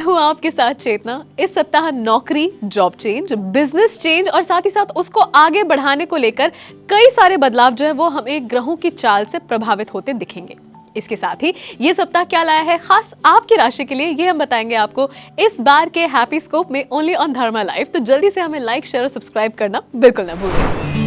हूं आपके साथ चेतना। इस सप्ताह नौकरी, जॉब चेंज, बिजनेस चेंज और साथ ही साथ उसको आगे बढ़ाने को लेकर कई सारे बदलाव जो है वो हमें ग्रहों की चाल से प्रभावित होते दिखेंगे। इसके साथ ही ये सप्ताह क्या लाया है खास आपकी राशि के लिए, ये हम बताएंगे आपको इस बार के हैप्पी स्कोप में ओनली ऑन धर्मा लाइफ। तो जल्दी से हमें लाइक, शेयर और सब्सक्राइब करना बिल्कुल ना भूलें।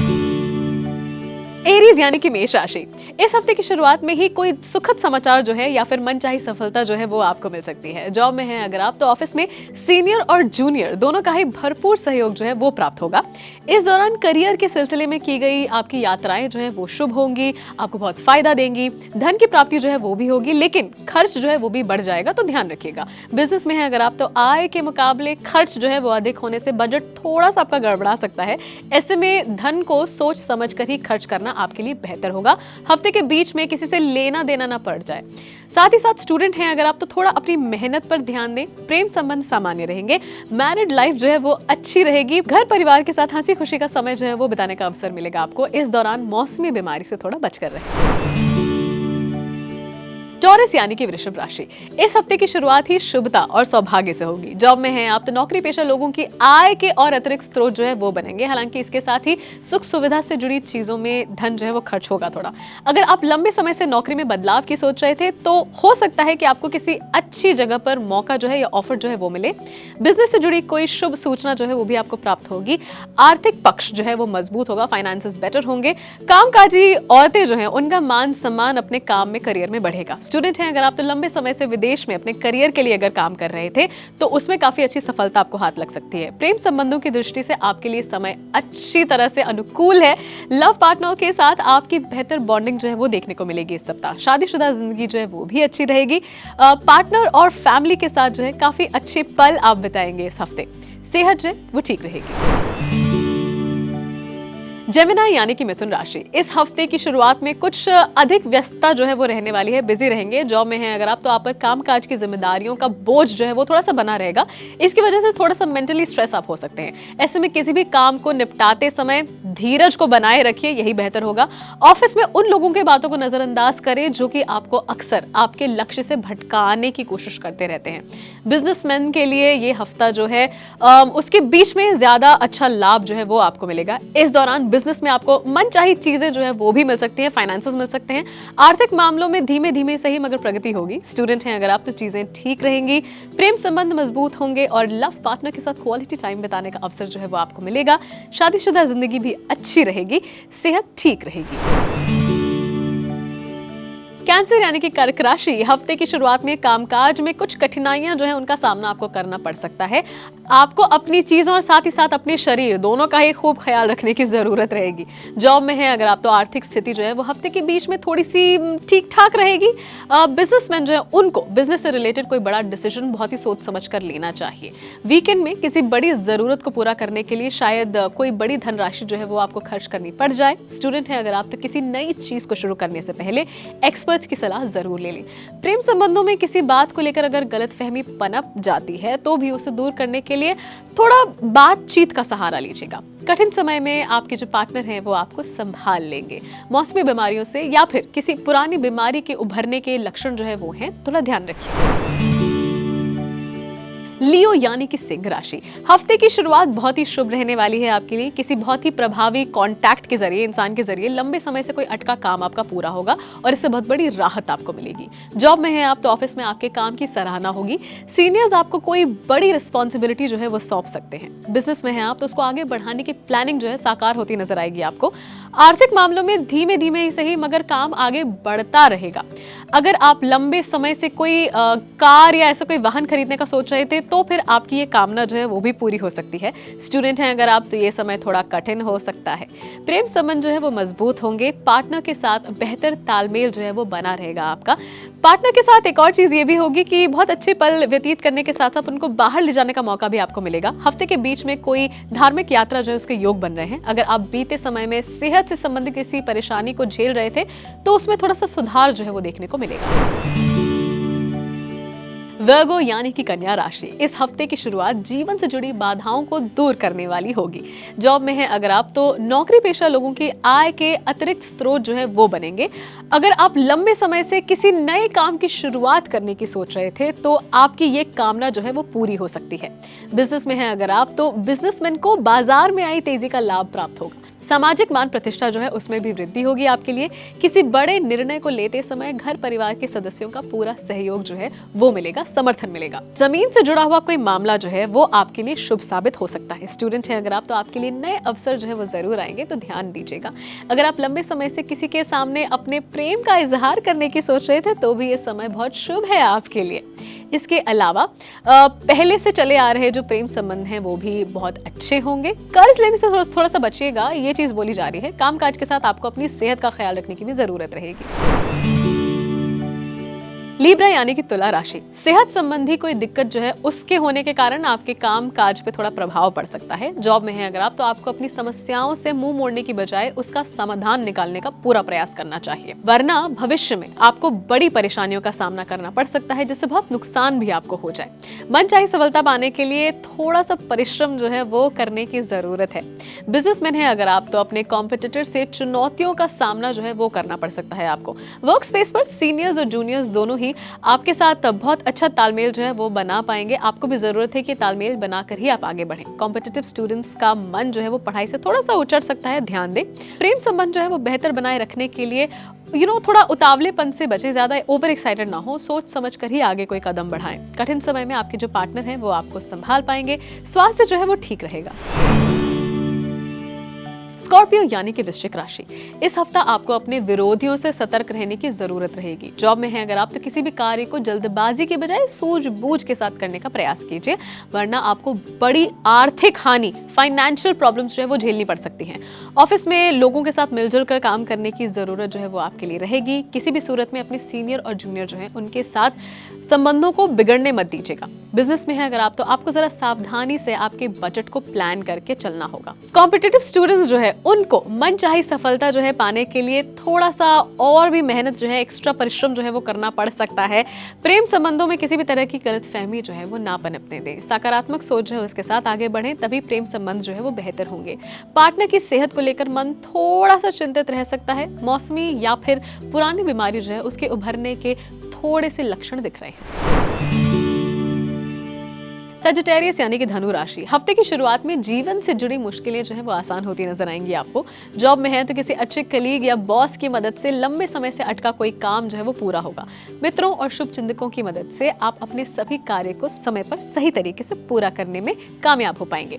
एरीज यानी कि मेष राशि, इस हफ्ते की शुरुआत में ही कोई सुखद समाचार जो है या फिर मनचाही सफलता जो है वो आपको मिल सकती है। जॉब में है अगर आप, तो ऑफिस में सीनियर और जूनियर दोनों का ही भरपूर सहयोग जो है वो प्राप्त होगा। इस दौरान करियर के सिलसिले में की गई आपकी यात्राएं जो है वो शुभ होंगी, आपको बहुत फायदा देंगी। धन की प्राप्ति जो है वो भी होगी, लेकिन खर्च जो है वो भी बढ़ जाएगा, तो ध्यान रखिएगा। बिजनेस में है अगर आप, तो आय के मुकाबले खर्च जो है वो अधिक होने से बजट थोड़ा सा आपका गड़बड़ा सकता है। ऐसे में धन को सोच समझ कर ही खर्च करना आपके लिए बेहतर होगा। हफ्ते के बीच में किसी से लेना देना ना पड़ जाए। साथ ही साथ स्टूडेंट हैं अगर आप, तो थोड़ा अपनी मेहनत पर ध्यान दें। प्रेम संबंध सामान्य रहेंगे। मैरिड लाइफ जो है वो अच्छी रहेगी। घर परिवार के साथ हंसी खुशी का समय जो है वो बिताने का अवसर मिलेगा आपको। इस दौरान मौसमी बीमारी से थोड़ा बचकर रहें। टॉरस यानी कि वृषभ राशि, इस हफ्ते की शुरुआत ही शुभता और सौभाग्य से होगी। जॉब में हैं आप, तो नौकरी पेशा लोगों की आय के और अतिरिक्त स्रोत जो है वो बनेंगे। हालांकि इसके साथ ही सुख सुविधा से जुड़ी चीजों में धन जो है वो खर्च होगा थोड़ा। अगर आप लंबे समय से नौकरी में बदलाव की सोच रहे थे, तो हो सकता है कि आपको किसी अच्छी जगह पर मौका जो है या ऑफर जो है वो मिले। बिजनेस से जुड़ी कोई शुभ सूचना जो है वो भी आपको प्राप्त होगी। आर्थिक पक्ष जो है वो मजबूत होगा, फाइनेंसेस बेटर होंगे। कामकाजी औरतें जो है उनका मान सम्मान अपने काम में, करियर में बढ़ेगा। स्टूडेंट हैं अगर आप, तो लंबे समय से विदेश में अपने करियर के लिए अगर काम कर रहे थे, तो उसमें काफी अच्छी सफलता आपको हाथ लग सकती है। प्रेम संबंधों की दृष्टि से आपके लिए समय अच्छी तरह से अनुकूल है। लव पार्टनर के साथ आपकी बेहतर बॉन्डिंग जो है वो देखने को मिलेगी इस सप्ताह। शादीशुदा जिंदगी जो है वो भी अच्छी रहेगी। पार्टनर और फैमिली के साथ जो है काफी अच्छे पल आप बिताएंगे इस हफ्ते। सेहत जो है वो ठीक रहेगी। जेमिनी यानी कि मिथुन राशि, इस हफ्ते की शुरुआत में कुछ अधिक व्यस्तता जो है वो रहने वाली है। बिजी रहेंगे। जॉब में हैं अगर आप, तो आप पर कामकाज की जिम्मेदारियों का बोझ जो है वो थोड़ा सा बना रहेगा। इसकी वजह से थोड़ा सा मेंटली स्ट्रेस आप हो सकते हैं। ऐसे में किसी भी काम को निपटाते समय धीरज को बनाए रखिए, यही बेहतर होगा। ऑफिस में उन लोगों के बातों को नजरअंदाज करें जो कि आपको अक्सर आपके लक्ष्य से भटकाने की कोशिश करते रहते हैं। बिजनेसमैन के लिए ये हफ्ता जो है उसके बीच में ज्यादा अच्छा लाभ जो है वो आपको मिलेगा। इस दौरान बिजनेस में आपको मनचाही चीजें जो है वो भी मिल सकती हैं, फाइनेंसेस मिल सकते हैं। आर्थिक मामलों में धीमे धीमे सही मगर प्रगति होगी। स्टूडेंट हैं अगर आप, तो चीजें ठीक रहेंगी। प्रेम संबंध मजबूत होंगे और लव पार्टनर के साथ क्वालिटी टाइम बिताने का अवसर जो है वो आपको मिलेगा। शादीशुदा जिंदगी भी अच्छी रहेगी। सेहत ठीक रहेगी। कैंसर यानी कि कर्क राशि, हफ्ते की शुरुआत में कामकाज में कुछ कठिनाइयां जो है उनका सामना आपको करना पड़ सकता है। आपको अपनी चीजों और साथ ही साथ अपने शरीर दोनों का ही खूब ख्याल रखने की जरूरत रहेगी। जॉब में है अगर आप, तो आर्थिक स्थिति जो है वो हफ्ते के बीच में थोड़ी सी ठीक ठाक रहेगी। बिजनेसमैन जो है उनको बिजनेस से रिलेटेड कोई बड़ा डिसीजन बहुत ही सोच समझ कर लेना चाहिए। वीकेंड में किसी बड़ी जरूरत को पूरा करने के लिए शायद कोई बड़ी धनराशि जो है वो आपको खर्च करनी पड़ जाए। स्टूडेंट है अगर आप, तो किसी नई चीज को शुरू करने से पहले एक्सपर्ट की सलाह जरूर ले लें। प्रेम संबंधों में किसी बात को लेकर अगर गलतफहमी पनप जाती है, तो भी उसे दूर करने के लिए थोड़ा बातचीत का सहारा लीजिएगा। कठिन समय में आपके जो पार्टनर हैं वो आपको संभाल लेंगे। मौसमी बीमारियों से या फिर किसी पुरानी बीमारी के उभरने के लक्षण जो है वो हैं, थोड़ा ध्यान रखिए। लियो यानी कि सिंह राशि, हफ्ते की शुरुआत बहुत ही शुभ रहने वाली है आपके लिए। किसी बहुत ही प्रभावी कांटेक्ट के जरिए, इंसान के जरिए लंबे समय से कोई अटका काम आपका पूरा होगा और इससे बहुत बड़ी राहत आपको मिलेगी। जॉब में है आप, तो ऑफिस में आपके काम की सराहना होगी। सीनियर्स आपको कोई बड़ी रिस्पॉन्सिबिलिटी जो है वो सौंप सकते हैं। बिजनेस में है आप, तो उसको आगे बढ़ाने की प्लानिंग जो है साकार होती नजर आएगी आपको। आर्थिक मामलों में धीमे धीमे ही सही मगर काम आगे बढ़ता रहेगा। अगर आप लंबे समय से कोई कार या ऐसा कोई वाहन खरीदने का सोच रहे थे, तो फिर आपकी ये कामना जो है वो भी पूरी हो सकती है। स्टूडेंट हैं अगर आप, तो ये समय थोड़ा कठिन हो सकता है। प्रेम संबंध जो है वो मजबूत होंगे। पार्टनर के साथ बेहतर तालमेल जो है वो बना रहेगा आपका। पार्टनर के साथ एक और चीज ये भी होगी कि बहुत अच्छे पल व्यतीत करने के साथ साथ उनको बाहर ले जाने का मौका भी आपको मिलेगा। हफ्ते के बीच में कोई धार्मिक यात्रा जो है उसके योग बन रहे हैं। अगर आप बीते समय में सेहत से संबंधित किसी परेशानी को झेल रहे थे, तो उसमें थोड़ा सा सुधार जो है वो देखने को मिलेगा। वर्गो यानी कि कन्या राशि, इस हफ्ते की शुरुआत जीवन से जुड़ी बाधाओं को दूर करने वाली होगी। जॉब में है अगर आप, तो नौकरी पेशा लोगों की आय के अतिरिक्त स्रोत जो है वो बनेंगे। अगर आप लंबे समय से किसी नए काम की शुरुआत करने की सोच रहे थे, तो आपकी ये कामना जो है वो पूरी हो सकती है। बिजनेस में है अगर आप, तो बिजनेसमैन को बाजार में आई तेजी का लाभ प्राप्त होगा। सामाजिक मान प्रतिष्ठा जो है उसमें भी वृद्धि होगी आपके लिए। किसी बड़े निर्णय को लेते समय घर परिवार के सदस्यों का पूरा सहयोग जो है वो मिलेगा, समर्थन मिलेगा। जमीन से जुड़ा हुआ कोई मामला जो है वो आपके लिए शुभ साबित हो सकता है। स्टूडेंट है अगर आप, तो आपके लिए नए अवसर जो है वो जरूर आएंगे, तो ध्यान दीजिएगा। अगर आप लंबे समय से किसी के सामने अपने प्रेम का इजहार करने की सोच रहे थे, तो भी ये समय बहुत शुभ है आपके लिए। इसके अलावा पहले से चले आ रहे जो प्रेम संबंध हैं वो भी बहुत अच्छे होंगे। कर्ज लेने से थोड़ा सा बचिएगा, ये चीज बोली जा रही है। कामकाज के साथ आपको अपनी सेहत का ख्याल रखने की भी जरूरत रहेगी। लिब्रा यानी कि तुला राशि, सेहत संबंधी कोई दिक्कत जो है उसके होने के कारण आपके काम काज पे थोड़ा प्रभाव पड़ सकता है। जॉब में है अगर आप, तो आपको अपनी समस्याओं से मुंह मोड़ने की बजाय उसका समाधान निकालने का पूरा प्रयास करना चाहिए, वरना भविष्य में आपको बड़ी परेशानियों का सामना करना पड़ सकता है, जिससे बहुत नुकसान भी आपको हो जाए। मनचाही सफलता पाने के लिए थोड़ा सा परिश्रम जो है वो करने की जरूरत है। बिजनेसमैन है अगर आप, तो अपने कॉम्पिटिटर से चुनौतियों का सामना जो है वो करना पड़ सकता है आपको। वर्क स्पेस पर सीनियर्स और जूनियर्स दोनों ही आपके साथ बहुत अच्छा तालमेल जो है वो बना पाएंगे। आपको भी जरूरत है कि तालमेल बनाकर ही आप आगे बढ़ें। कॉम्पिटिटिव स्टूडेंट्स का मन जो है वो पढ़ाई से थोड़ा सा उचट सकता है, ध्यान दें। प्रेम संबंध जो है वो बेहतर बनाए रखने के लिए थोड़ा उतावलेपन से बचें, ज्यादा ओवर एक्साइटेड ना हो, सोच समझ कर ही आगे कोई कदम बढ़ाएं। कठिन समय में आपके जो पार्टनर हैं वो आपको संभाल पाएंगे। स्वास्थ्य जो है वो ठीक रहेगा। स्कॉर्पियो यानी कि वृश्चिक राशि, इस हफ्ता आपको अपने विरोधियों से सतर्क रहने की जरूरत रहेगी। जॉब में है अगर आप, तो किसी भी कार्य को जल्दबाजी के बजाय सूझबूझ के साथ करने का प्रयास कीजिए, वरना आपको बड़ी आर्थिक हानि, फाइनेंशियल प्रॉब्लम्स जो है वो झेलनी पड़ सकती हैं। ऑफिस में लोगों के साथ मिलजुल कर काम करने की जरूरत जो है वो आपके लिए रहेगी। किसी भी सूरत में अपने सीनियर और जूनियर जो है उनके साथ संबंधों को बिगड़ने मत दीजिएगा। बिजनेस में है अगर आप, तो आपको जरा सावधानी से आपके बजट को प्लान करके चलना होगा। कॉम्पिटिटिव स्टूडेंट्स जो है उनको मनचाही सफलता जो है पाने के लिए थोड़ा सा और भी मेहनत जो है, एक्स्ट्रा परिश्रम जो है वो करना पड़ सकता है। प्रेम संबंधों में किसी भी तरह की गलतफहमी जो है वो ना पनपने दें। सकारात्मक सोच जो है उसके साथ आगे बढ़ें, तभी प्रेम संबंध जो है वो बेहतर होंगे। पार्टनर की सेहत को लेकर मन थोड़ा सा चिंतित रह सकता है। मौसमी या फिर पुरानी बीमारी जो है उसके उभरने के थोड़े से लक्षण दिख रहे हैं। सजिटेरियस यानी कि धनु राशि, हफ्ते की शुरुआत में जीवन से जुड़ी मुश्किलें जो है वो आसान होती नजर आएंगी आपको। जॉब में है तो किसी अच्छे कलीग या बॉस की मदद से लंबे समय से अटका कोई काम जो है वो पूरा होगा। मित्रों और शुभ चिंतकों की मदद से आप अपने सभी कार्य को समय पर सही तरीके से पूरा करने में कामयाब हो पाएंगे।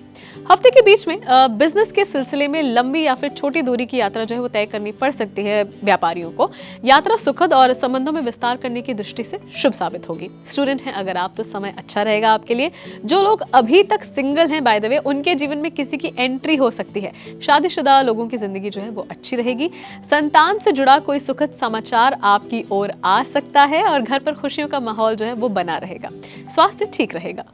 हफ्ते के बीच में बिजनेस के सिलसिले में लंबी या फिर छोटी दूरी की यात्रा जो है वो तय करनी पड़ सकती है व्यापारियों को। यात्रा सुखद और संबंधों में विस्तार करने की दृष्टि से शुभ साबित होगी। स्टूडेंट हैं अगर आप, तो समय अच्छा रहेगा आपके लिए। जो लोग अभी तक सिंगल हैं, बाय द वे, उनके जीवन में किसी की एंट्री हो सकती है। शादीशुदा लोगों की जिंदगी जो है वो अच्छी रहेगी। संतान से जुड़ा कोई सुखद समाचार आपकी ओर आ सकता है और घर पर खुशियों का माहौल जो है वो बना रहेगा। स्वास्थ्य ठीक रहेगा।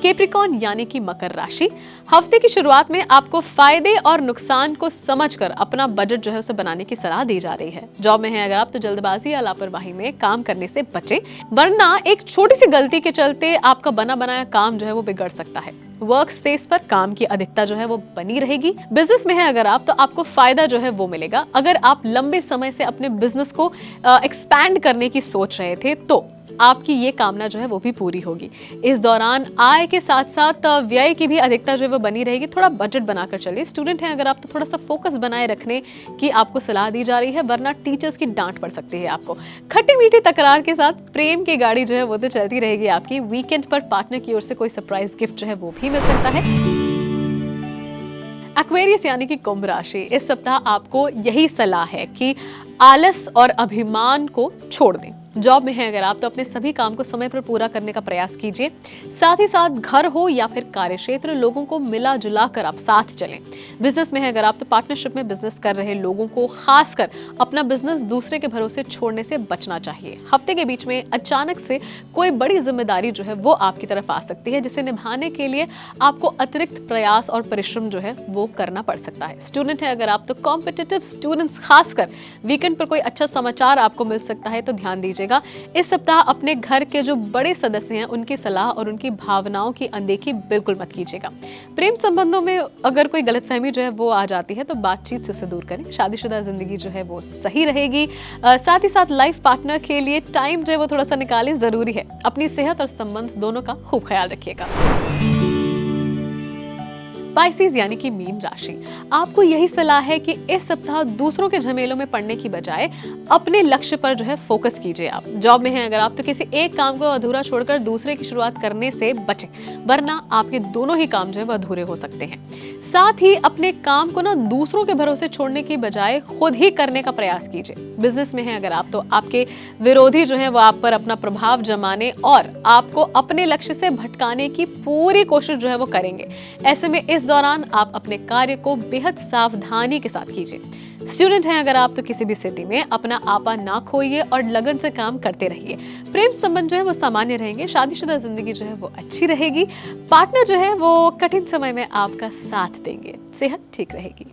कैप्रिकॉर्न यानी कि मकर राशि, हफ्ते की शुरुआत में आपको फायदे और नुकसान को समझकर अपना बजट जो है उसे बनाने की सलाह दी जा रही है। जॉब में है अगर आप, तो जल्दबाजी या लापरवाही में काम करने से बचें, वरना एक छोटी सी गलती के चलते आपका बना बनाया काम जो है वो बिगड़ सकता है। वर्क स्पेस पर काम की अधिकता जो है वो बनी रहेगी। बिजनेस में है अगर आप, तो आपको फायदा जो है वो मिलेगा। अगर आप लंबे समय से अपने बिजनेस को एक्सपैंड करने की सोच रहे थे, तो आपकी ये कामना जो है वो भी पूरी होगी। इस दौरान आय के साथ साथ व्यय की भी अधिकता जो है वो बनी रहेगी। थोड़ा बजट बनाकर चलिए। स्टूडेंट हैं अगर आप, तो थोड़ा सा फोकस बनाए रखने की आपको सलाह दी जा रही है, वरना टीचर्स की डांट पड़ सकती है आपको। खट्टी मीठी तकरार के साथ प्रेम की गाड़ी जो है वो तो चलती रहेगी आपकी। वीकेंड पर पार्टनर की ओर से कोई सरप्राइज गिफ्ट जो है वो भी मिल सकता है। एक्वेरियस यानी कि कुंभ राशि, इस सप्ताह आपको यही सलाह है कि आलस और अभिमान को छोड़ दें। जॉब में है अगर आप, तो अपने सभी काम को समय पर पूरा करने का प्रयास कीजिए। साथ ही साथ घर हो या फिर कार्यक्षेत्र, लोगों को मिला जुला कर आप साथ चलें। बिजनेस में है अगर आप, तो पार्टनरशिप में बिजनेस कर रहे लोगों को खासकर अपना बिजनेस दूसरे के भरोसे छोड़ने से बचना चाहिए। हफ्ते के बीच में अचानक से कोई बड़ी जिम्मेदारी जो है वो आपकी तरफ आ सकती है, जिसे निभाने के लिए आपको अतिरिक्त प्रयास और परिश्रम जो है वो करना पड़ सकता है। स्टूडेंट है अगर आप, तो कॉम्पिटिटिव स्टूडेंट्स खासकर वीकेंड पर कोई अच्छा समाचार आपको मिल सकता है, तो ध्यान दीजिए। कीजिएगा। इस सप्ताह अपने घर के जो बड़े सदस्य हैं उनकी सलाह और उनकी भावनाओं की अनदेखी बिल्कुल मत कीजिएगा। प्रेम संबंधों में अगर कोई गलतफहमी जो है वो आ जाती है तो बातचीत से उसे दूर करें। शादीशुदा जिंदगी जो है वो सही रहेगी। साथ ही साथ लाइफ पार्टनर के लिए टाइम जो है वो थोड़ा सा निकालें, जरूरी है। अपनी सेहत और संबंध दोनों का खूब ख्याल रखिएगा। पाइसेस यानी कि मीन राशि, आपको यही सलाह है कि इस सप्ताह दूसरों के झमेलों में पड़ने की बजाय अपने लक्ष्य पर जो है फोकस कीजिए। आप जॉब में हैं अगर आप, तो किसी एक काम को अधूरा छोड़कर दूसरे की शुरुआत करने से बचें, वरना आपके दोनों ही काम जो है वो अधूरे हो सकते हैं। साथ ही अपने काम को ना दूसरों के भरोसे छोड़ने की बजाय खुद ही करने का प्रयास कीजिए। बिजनेस में हैं अगर आप, तो आपके विरोधी जो है वो आप पर अपना प्रभाव जमाने और आपको अपने लक्ष्य से भटकाने की पूरी कोशिश जो है वो करेंगे। ऐसे में इस दौरान आप अपने कार्य को बेहद सावधानी के साथ कीजिए। स्टूडेंट हैं अगर आप, तो किसी भी स्थिति में अपना आपा ना खोइए और लगन से काम करते रहिए। प्रेम संबंध जो है वो सामान्य रहेंगे। शादीशुदा जिंदगी जो है वो अच्छी रहेगी। पार्टनर जो है वो कठिन समय में आपका साथ देंगे। सेहत ठीक रहेगी।